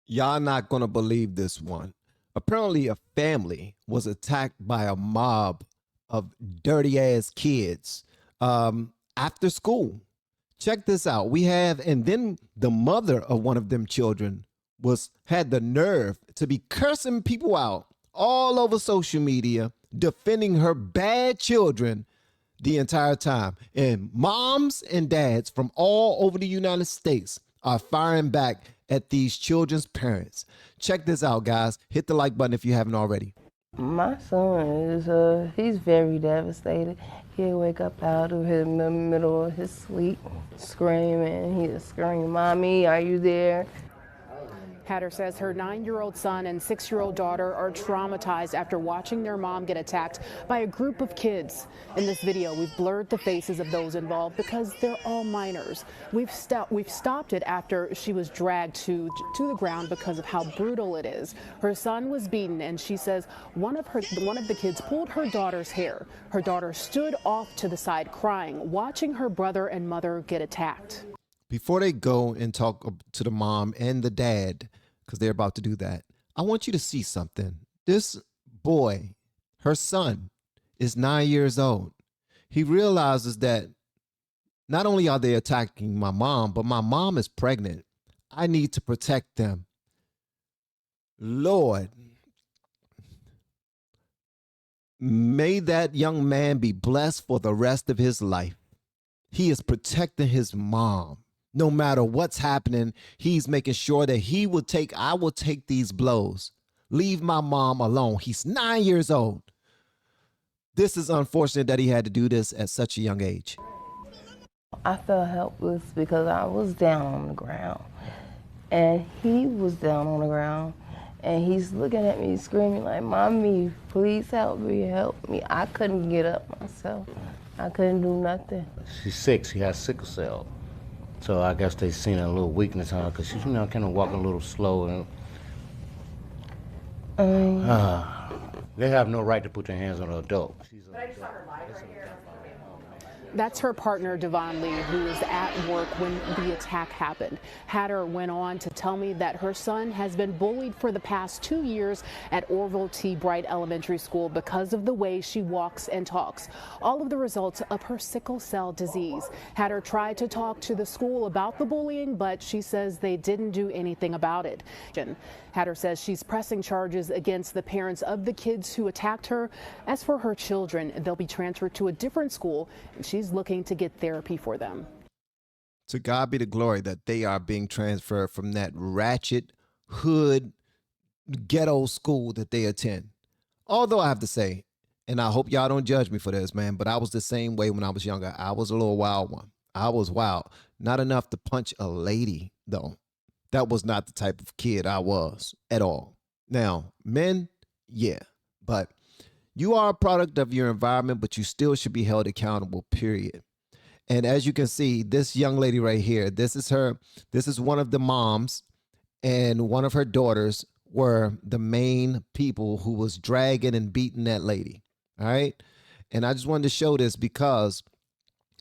Y'all not gonna believe this one. Apparently, a family was attacked by a mob of dirty ass kids after school. Check this out. We have, and then the mother of one of them children was had the nerve to be cursing people out all over social media, defending her bad children the entire time. And moms and dads from all over the United States are firing back at these children's parents. Check this out, guys. Hit the like button if you haven't already. My son is, he's very devastated. He'll wake up out of his middle of his sleep, screaming. He'll scream, "Mommy, are you there?" Hatter says her 9-year-old son and 6-year-old daughter are traumatized after watching their mom get attacked by a group of kids. In this video, we've blurred the faces of those involved because they're all minors. We've stopped it after she was dragged to the ground because of how brutal it is. Her son was beaten, and she says one of the kids pulled her daughter's hair. Her daughter stood off to the side crying, watching her brother and mother get attacked. Before they go and talk to the mom and the dad, because they're about to do that, I want you to see something. This boy, her son, is 9 years old. He realizes that not only are they attacking my mom, but my mom is pregnant. I need to protect them. Lord, may that young man be blessed for the rest of his life. He is protecting his mom. No matter what's happening, he's making sure that I will take these blows. Leave my mom alone. He's 9 years old. This is unfortunate that he had to do this at such a young age. I felt helpless because I was down on the ground, and he was down on the ground, and he's looking at me screaming like, "Mommy, please help me, help me." I couldn't get up myself. I couldn't do nothing. She's sick. She has sickle cell. So I guess they seen a little weakness on her because she's, kind of walking a little slow. And they have no right to put their hands on an adult. That's her partner, Devon Lee, who was at work when the attack happened. Hatter went on to tell me that her son has been bullied for the past 2 years at Orville T. Bright Elementary School because of the way she walks and talks. All of the results of her sickle cell disease. Hatter tried to talk to the school about the bullying, but she says they didn't do anything about it. Hatter says she's pressing charges against the parents of the kids who attacked her. As for her children, they'll be transferred to a different school, and she's looking to get therapy for them. To God be the glory that they are being transferred from that ratchet hood ghetto school that they attend. Although I have to say, and I hope y'all don't judge me for this, man, but I was the same way when I was younger. I was a little wild one. I was wild. Not enough to punch a lady, though. That was not the type of kid I was at all. Now, men, yeah, but you are a product of your environment, but you still should be held accountable, period. And as you can see, this young lady right here, this is one of the moms, and one of her daughters were the main people who was dragging and beating that lady. All right. And I just wanted to show this because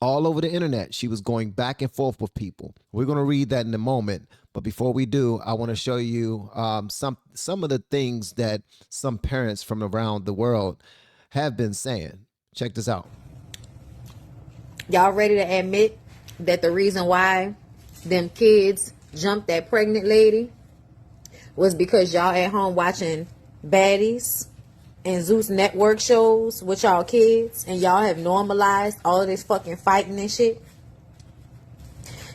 all over the internet, she was going back and forth with people. We're going to read that in a moment. But before we do, I want to show you some of the things that some parents from around the world have been saying. Check this out. Y'all ready to admit that the reason why them kids jumped that pregnant lady was because y'all at home watching baddies and Zeus network shows with y'all kids, and y'all have normalized all of this fucking fighting and shit?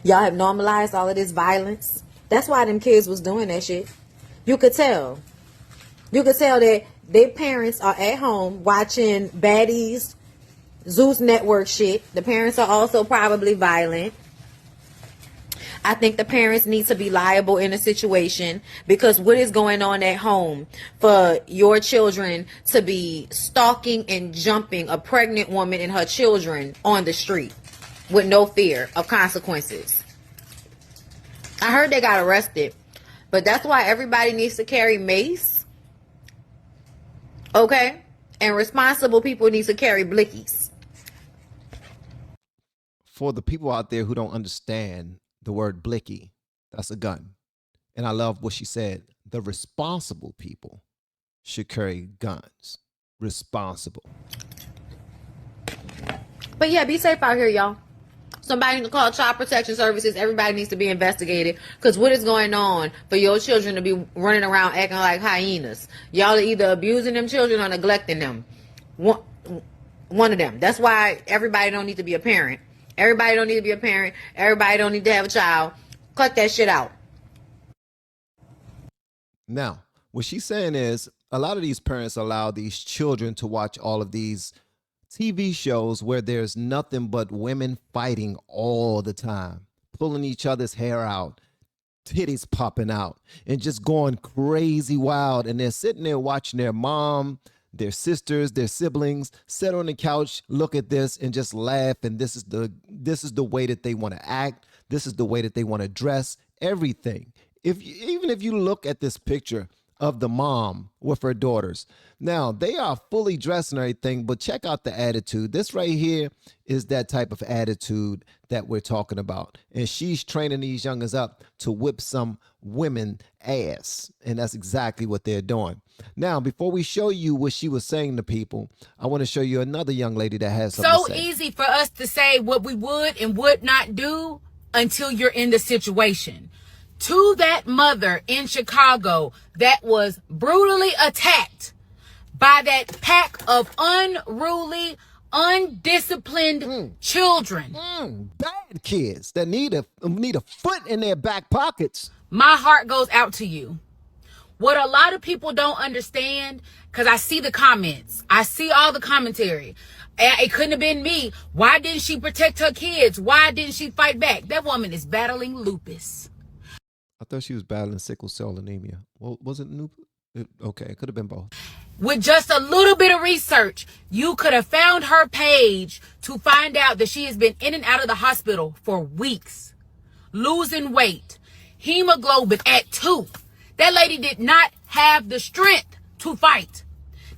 Y'all have normalized all of this violence. That's why them kids was doing that shit. You could tell. You could tell that their parents are at home watching baddies, Zeus network shit. The parents are also probably violent. I think the parents need to be liable in a situation, because what is going on at home for your children to be stalking and jumping a pregnant woman and her children on the street with no fear of consequences? I heard they got arrested, but that's why everybody needs to carry mace. Okay? And responsible people need to carry blickies. For the people out there who don't understand the word blicky, that's a gun. And I love what she said. The responsible people should carry guns. Responsible. But yeah, be safe out here, y'all. Somebody need to call Child Protection Services. Everybody needs to be investigated. Because what is going on for your children to be running around acting like hyenas? Y'all are either abusing them children or neglecting them. One of them. That's why everybody don't need to be a parent. Everybody don't need to be a parent. Everybody don't need to have a child. Cut that shit out. Now, what she's saying is a lot of these parents allow these children to watch all of these TV shows where there's nothing but women fighting all the time, pulling each other's hair out, titties popping out, and just going crazy wild. And they're sitting there watching their mom, their sisters, their siblings sit on the couch, look at this, and just laugh. And this is the way that they want to act. This is the way that they want to dress. Everything. Even if you look at this picture of the mom with her daughters. Now, they are fully dressed and everything, but check out the attitude. This right here is that type of attitude that we're talking about. And she's training these youngers up to whip some women ass. And that's exactly what they're doing. Now, before we show you what she was saying to people, I want to show you another young lady that has something to say. So easy for us to say what we would and would not do until you're in the situation. To that mother in Chicago that was brutally attacked by that pack of unruly, undisciplined children. Bad kids that need a foot in their back pockets. My heart goes out to you. What a lot of people don't understand, because I see the comments. I see all the commentary. It couldn't have been me. Why didn't she protect her kids? Why didn't she fight back? That woman is battling lupus. I thought she was battling sickle cell anemia. Well, was it lupus? Okay, it could have been both. With just a little bit of research, you could have found her page to find out that she has been in and out of the hospital for weeks, losing weight, hemoglobin at 2. That lady did not have the strength to fight.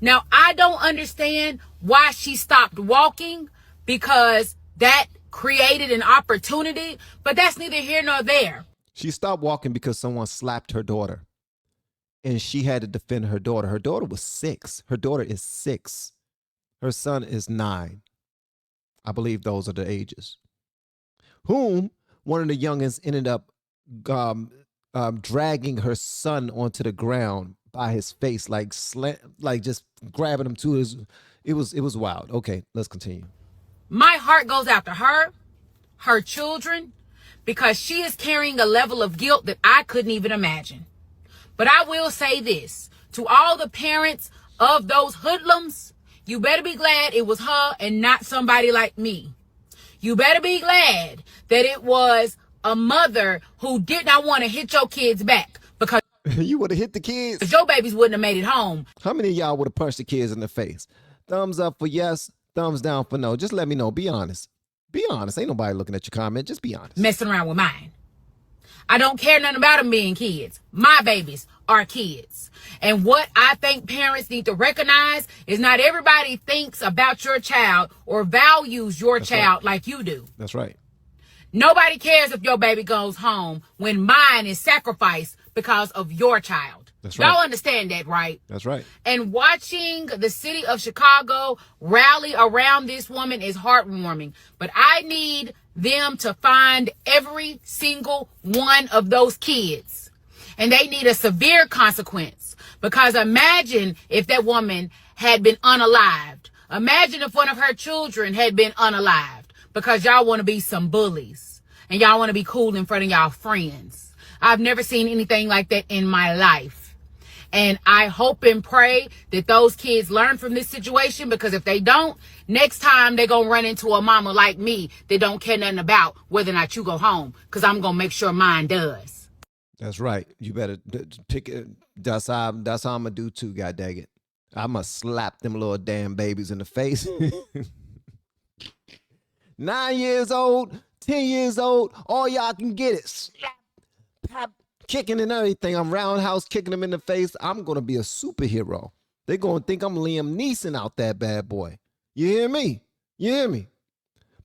Now, I don't understand why she stopped walking, because that created an opportunity, but that's neither here nor there. She stopped walking because someone slapped her daughter. And she had to defend her daughter. Her daughter was 6. Her daughter is 6. Her son is 9. I believe those are the ages. Whom one of the youngins ended up dragging her son onto the ground by his face, like just grabbing him to his. It was wild. Okay, let's continue. My heart goes out to her children, because she is carrying a level of guilt that I couldn't even imagine. But I will say this to all the parents of those hoodlums: you better be glad it was her and not somebody like me. You better be glad that it was a mother who did not want to hit your kids back, because you would have hit the kids. Your babies wouldn't have made it home. How many of y'all would have punched the kids in the face? Thumbs up for yes, thumbs down for no. Just let me know. Be honest. Be honest. Ain't nobody looking at your comment. Just be honest. Messing around with mine. I don't care nothing about them being kids. My babies are kids. And what I think parents need to recognize is not everybody thinks about your child or values your child like you do. That's right. Nobody cares if your baby goes home when mine is sacrificed because of your child. That's right. Y'all understand that, right? That's right. And watching the city of Chicago rally around this woman is heartwarming. But I need them to find every single one of those kids. And they need a severe consequence. Because imagine if that woman had been unalived. Imagine if one of her children had been unalived. Because y'all want to be some bullies. And y'all want to be cool in front of y'all friends. I've never seen anything like that in my life. And I hope and pray that those kids learn from this situation, because if they don't, next time they're going to run into a mama like me that don't care nothing about whether or not you go home, because I'm going to make sure mine does. That's right. You better pick it. That's how I'm going to do too, God dang it. I'm going to slap them little damn babies in the face. 9 years old, 10 years old, all y'all can get it. Slap, pop, kicking and everything. I'm roundhouse kicking them in the face. I'm going to be a superhero. They're going to think I'm Liam Neeson out that bad boy. You hear me? You hear me?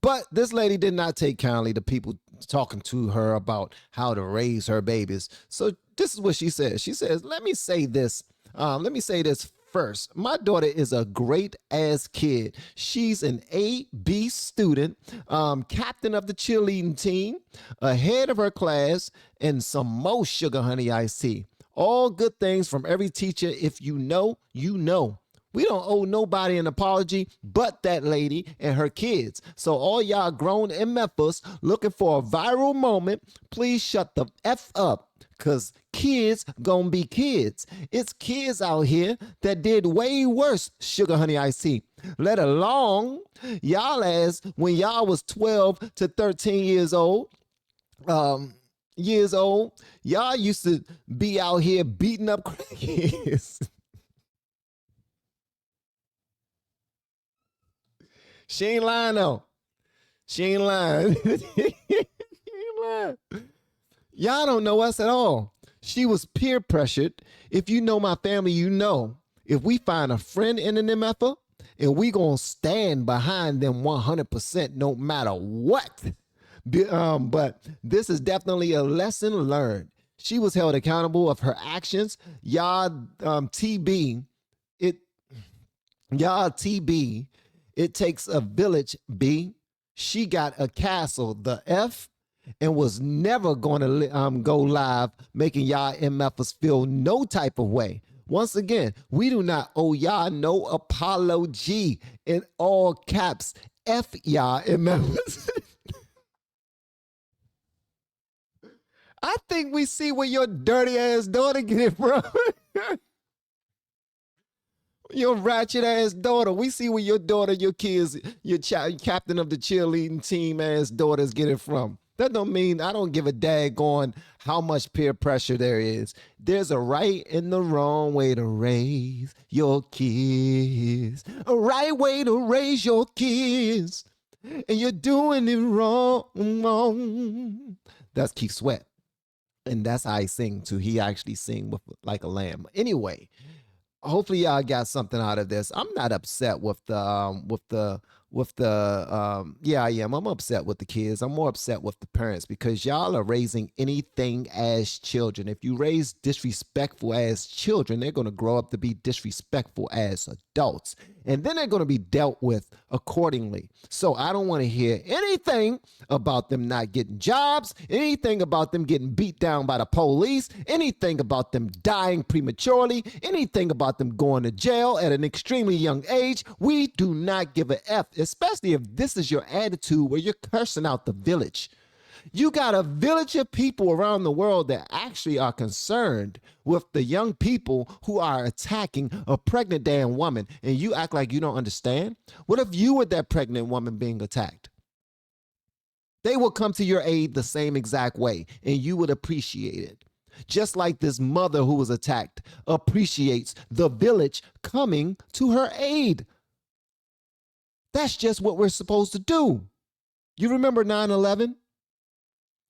But this lady did not take kindly to people talking to her about how to raise her babies. So This is what she says. She says, let me say this. Let me say this first. My daughter is a great ass kid. She's an A-B student, captain of the cheerleading team, ahead of her class, and some more sugar honey iced tea. All good things from every teacher. If you know, you know. We don't owe nobody an apology but that lady and her kids. So all y'all grown MFers looking for a viral moment, please shut the F up. Cause kids gonna be kids. It's kids out here that did way worse sugar honey iced tea. Let alone y'all ass when y'all was 12 to 13 years old. Y'all used to be out here beating up kids. She ain't lying though. She ain't lying. She ain't lying. Y'all don't know us at all. She was peer pressured. If you know my family, you know. If we find a friend in an MFer, and we gonna stand behind them 100% no matter what. But this is definitely a lesson learned. She was held accountable of her actions. TB, it takes a village, B. She got a castle, the F, and was never going to go live, making y'all MFers feel no type of way. Once again, we do not owe y'all no apology. In all caps, F y'all MFers. I think we see where your dirty ass daughter get it from. Your ratchet ass daughter. We see where your daughter, your kids, your captain of the cheerleading team ass daughters get it from. That don't mean I don't give a daggone how much peer pressure there is. There's a right and the wrong way to raise your kids. A right way to raise your kids. And you're doing it wrong. That's Keith Sweat. And that's how I sing too. He actually sing with like a lamb. Anyway, hopefully y'all got something out of this. I'm not upset with the yeah, I am. I'm upset with the kids. I'm more upset with the parents because y'all are raising anything as children. If you raise disrespectful as children, they're going to grow up to be disrespectful as adults. And then they're going to be dealt with accordingly. So I don't want to hear anything about them not getting jobs, anything about them getting beat down by the police, anything about them dying prematurely, anything about them going to jail at an extremely young age. We do not give a F, especially if this is your attitude where you're cursing out the village. You got a village of people around the world that actually are concerned with the young people who are attacking a pregnant damn woman, and you act like you don't understand? What if you were that pregnant woman being attacked? They will come to your aid the same exact way, and you would appreciate it. Just like this mother who was attacked appreciates the village coming to her aid. That's just what we're supposed to do. You remember 9/11?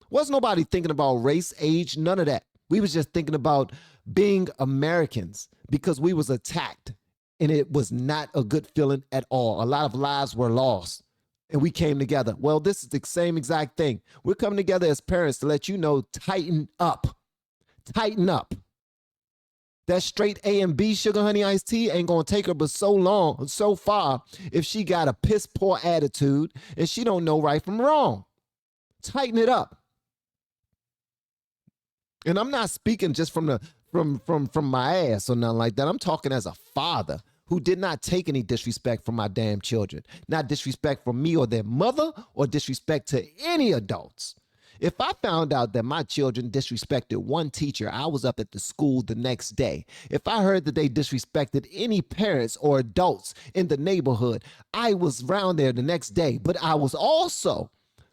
Wasn't nobody thinking about race, age, none of that. We was just thinking about being Americans because we was attacked, and it was not a good feeling at all. A lot of lives were lost, and we came together. Well, this is the same exact thing. We're coming together as parents to let you know, tighten up. Tighten up. That straight A and B sugar honey iced tea ain't gonna take her but so far if she got a piss poor attitude and she don't know right from wrong. Tighten it up. And I'm not speaking just from my ass or nothing like that. I'm talking as a father who did not take any disrespect from my damn children. Not disrespect from me or their mother or disrespect to any adults. If I found out that my children disrespected one teacher, I was up at the school the next day. If I heard that they disrespected any parents or adults in the neighborhood, I was around there the next day. But I was also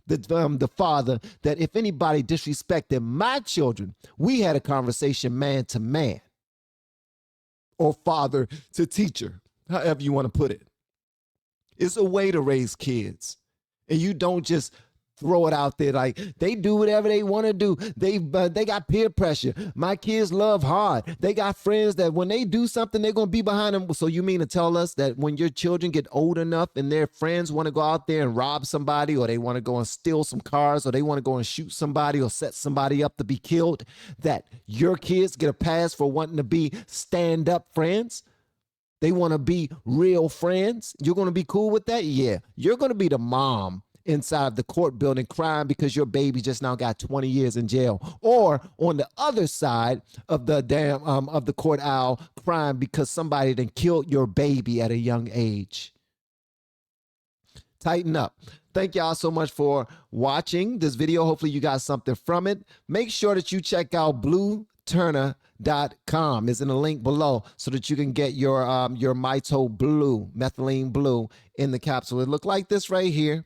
the father that if anybody disrespected my children, we had a conversation man to man or father to teacher, however you want to put it. It's a way to raise kids. And you don't just throw it out there like they do whatever they want to do. They got peer pressure. My kids love hard. They got friends that when they do something, they're going to be behind them. So you mean to tell us that when your children get old enough and their friends want to go out there and rob somebody, or they want to go and steal some cars, or they want to go and shoot somebody or set somebody up to be killed, that your kids get a pass for wanting to be stand-up friends? They want to be real friends. You're going to be cool with that? Yeah. You're going to be the mom inside the court building crying because your baby just now got 20 years in jail, or on the other side of the of the court aisle crying because somebody then killed your baby at a young age. Tighten up. Thank y'all so much for watching this video. Hopefully you got something from it. Make sure that you check out blueturner.com. It's in the link below so that you can get your Mito Blue, methylene blue in the capsule. It look like this right here.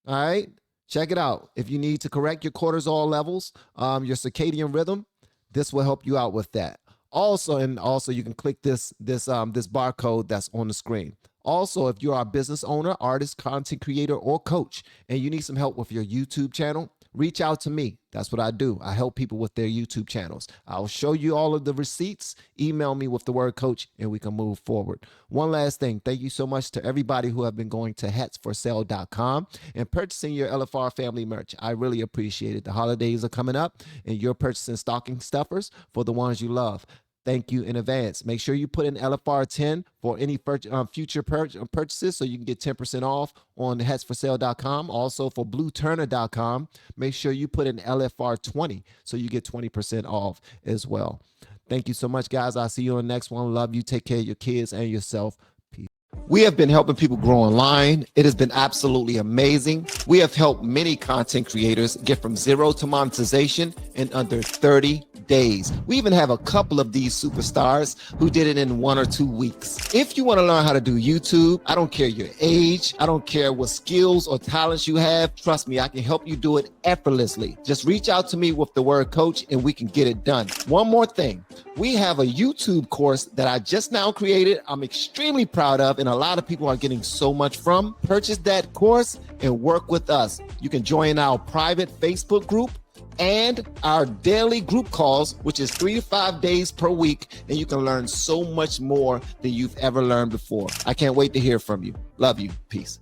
All right, check it out. If you need to correct your cortisol levels, your circadian rhythm, this will help you out with that. Also, you can click this barcode that's on the screen. Also, if you're a business owner, artist, content creator, or coach, and you need some help with your YouTube channel, reach out to me. That's what I do. I help people with their YouTube channels. I'll show you all of the receipts. Email me with the word coach and we can move forward. One last thing. Thank you so much to everybody who have been going to hetsforsale.com and purchasing your LFR family merch. I really appreciate it. The holidays are coming up and you're purchasing stocking stuffers for the ones you love. Thank you in advance. Make sure you put in LFR 10 for any future purchases so you can get 10% off on hetsforsale.com. Also for blueturner.com, make sure you put in LFR 20 so you get 20% off as well. Thank you so much, guys. I'll see you on the next one. Love you. Take care of your kids and yourself. Peace. We have been helping people grow online. It has been absolutely amazing. We have helped many content creators get from zero to monetization in under 30 days. We even have a couple of these superstars who did it in 1 or 2 weeks. If you want to learn how to do YouTube, I don't care your age, I don't care what skills or talents you have, trust me, I can help you do it effortlessly. Just reach out to me with the word coach and we can get it done. One more thing, we have a YouTube course that I just now created. I'm extremely proud of, and a lot of people are getting so much from. Purchase that course and work with us. You can join our private Facebook group and our daily group calls, which is 3 to 5 days per week, and you can learn so much more than you've ever learned before. I can't wait to hear from you. Love you. Peace.